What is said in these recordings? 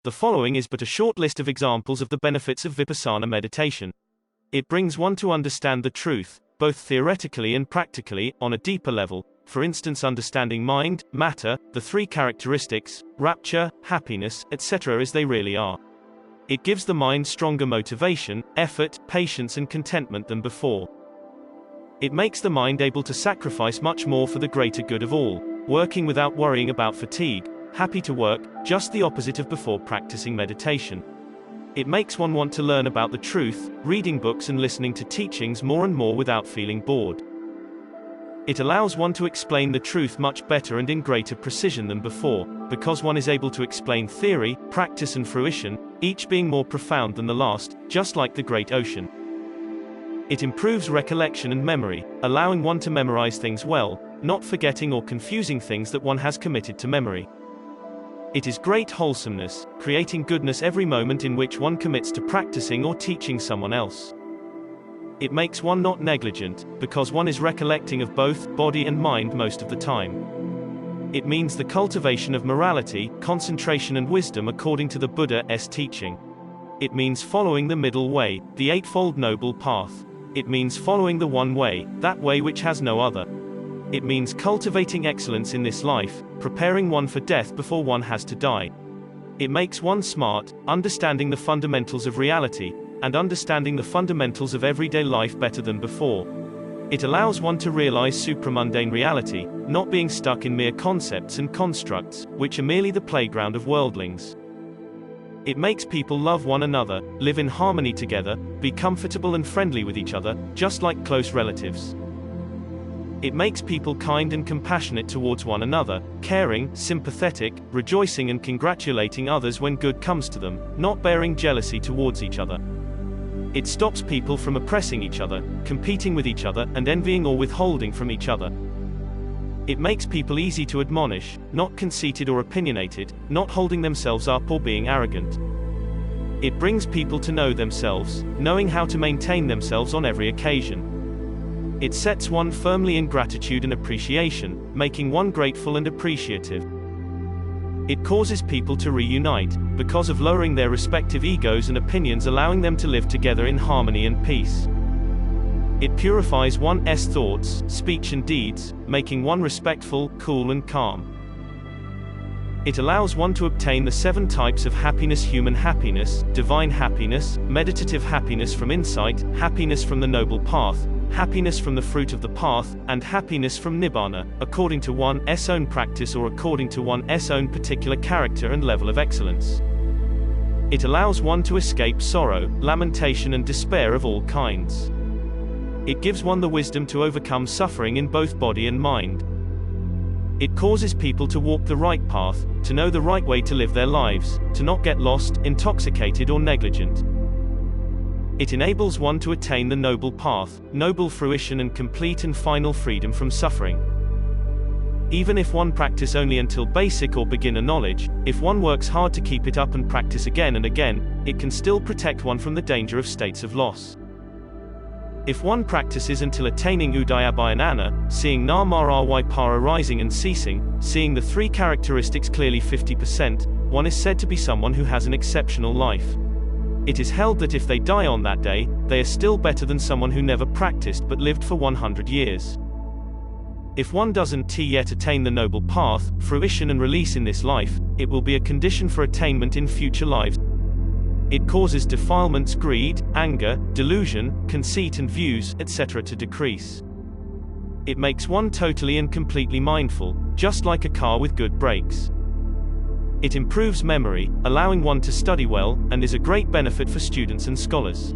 The following is but a short list of examples of the benefits of Vipassana meditation. It brings one to understand the truth, both theoretically and practically, on a deeper level, for instance understanding mind, matter, the three characteristics, rapture, happiness, etc. as they really are. It gives the mind stronger motivation, effort, patience and contentment than before. It makes the mind able to sacrifice much more for the greater good of all, working without worrying about fatigue, happy to work, just the opposite of before practicing meditation. It makes one want to learn about the truth, reading books and listening to teachings more and more without feeling bored. It allows one to explain the truth much better and in greater precision than before, because one is able to explain theory, practice and fruition, each being more profound than the last, just like the great ocean. It improves recollection and memory, allowing one to memorize things well, not forgetting or confusing things that one has committed to memory. It is great wholesomeness, creating goodness every moment in which one commits to practicing or teaching someone else. It makes one not negligent, because one is recollecting of both body and mind most of the time. It means the cultivation of morality, concentration and wisdom according to the Buddha's teaching. It means following the middle way, the Eightfold Noble Path. It means following the one way, that way which has no other. It means cultivating excellence in this life, preparing one for death before one has to die. It makes one smart, understanding the fundamentals of reality, and understanding the fundamentals of everyday life better than before. It allows one to realize supramundane reality, not being stuck in mere concepts and constructs, which are merely the playground of worldlings. It makes people love one another, live in harmony together, be comfortable and friendly with each other, just like close relatives. It makes people kind and compassionate towards one another, caring, sympathetic, rejoicing and congratulating others when good comes to them, not bearing jealousy towards each other. It stops people from oppressing each other, competing with each other, and envying or withholding from each other. It makes people easy to admonish, not conceited or opinionated, not holding themselves up or being arrogant. It brings people to know themselves, knowing how to maintain themselves on every occasion. It sets one firmly in gratitude and appreciation, making one grateful and appreciative. It causes people to reunite, because of lowering their respective egos and opinions, allowing them to live together in harmony and peace. It purifies one's thoughts, speech and deeds, making one respectful, cool and calm. It allows one to obtain the 7 types of happiness: human happiness, divine happiness, meditative happiness from insight, happiness from the noble path, happiness from the fruit of the path, and happiness from nibbana, according to one's own practice or according to one's own particular character and level of excellence. It allows one to escape sorrow, lamentation and despair of all kinds. It gives one the wisdom to overcome suffering in both body and mind. It causes people to walk the right path, to know the right way to live their lives, to not get lost, intoxicated or negligent. It enables one to attain the noble path, noble fruition and complete and final freedom from suffering. Even if one practice only until basic or beginner knowledge, if one works hard to keep it up and practice again and again, it can still protect one from the danger of states of loss. If one practices until attaining Udayabhayanana, seeing Namara rising and ceasing, seeing the 3 characteristics clearly 50%, one is said to be someone who has an exceptional life. It is held that if they die on that day, they are still better than someone who never practiced but lived for 100 years. If one doesn't yet attain the noble path, fruition and release in this life, it will be a condition for attainment in future lives. It causes defilements, greed, anger, delusion, conceit and views, etc. to decrease. It makes one totally and completely mindful, just like a car with good brakes. It improves memory, allowing one to study well, and is a great benefit for students and scholars.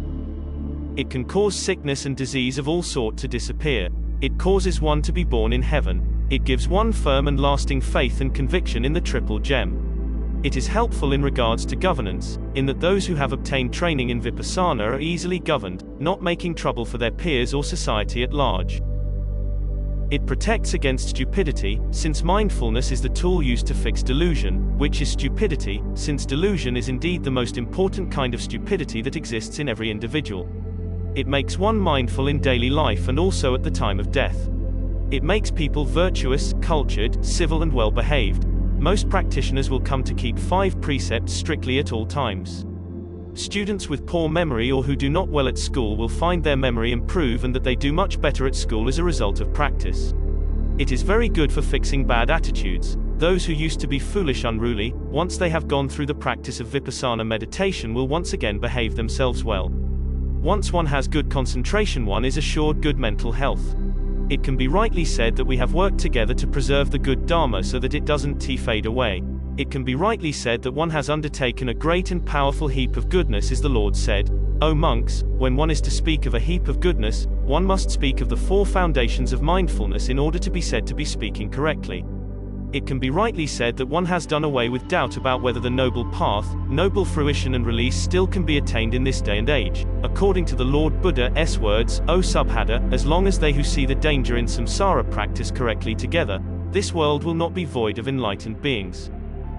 It can cause sickness and disease of all sorts to disappear. It causes one to be born in heaven. It gives one firm and lasting faith and conviction in the triple gem. It is helpful in regards to governance, in that those who have obtained training in Vipassana are easily governed, not making trouble for their peers or society at large. It protects against stupidity, since mindfulness is the tool used to fix delusion, which is stupidity, since delusion is indeed the most important kind of stupidity that exists in every individual. It makes one mindful in daily life and also at the time of death. It makes people virtuous, cultured, civil and well-behaved, Most practitioners will come to keep 5 precepts strictly at all times. Students with poor memory or who do not well at school will find their memory improve and that they do much better at school as a result of practice. It is very good for fixing bad attitudes. Those who used to be foolish unruly, once they have gone through the practice of Vipassana meditation will once again behave themselves well. Once one has good concentration, one is assured good mental health. It can be rightly said that we have worked together to preserve the good Dharma so that it doesn't fade away. It can be rightly said that one has undertaken a great and powerful heap of goodness, as the Lord said, "O monks, when one is to speak of a heap of goodness, one must speak of the 4 foundations of mindfulness in order to be said to be speaking correctly." It can be rightly said that one has done away with doubt about whether the noble path, noble fruition and release still can be attained in this day and age. According to the Lord Buddha's words, "O Subhadda, as long as they who see the danger in samsara practice correctly together, this world will not be void of enlightened beings."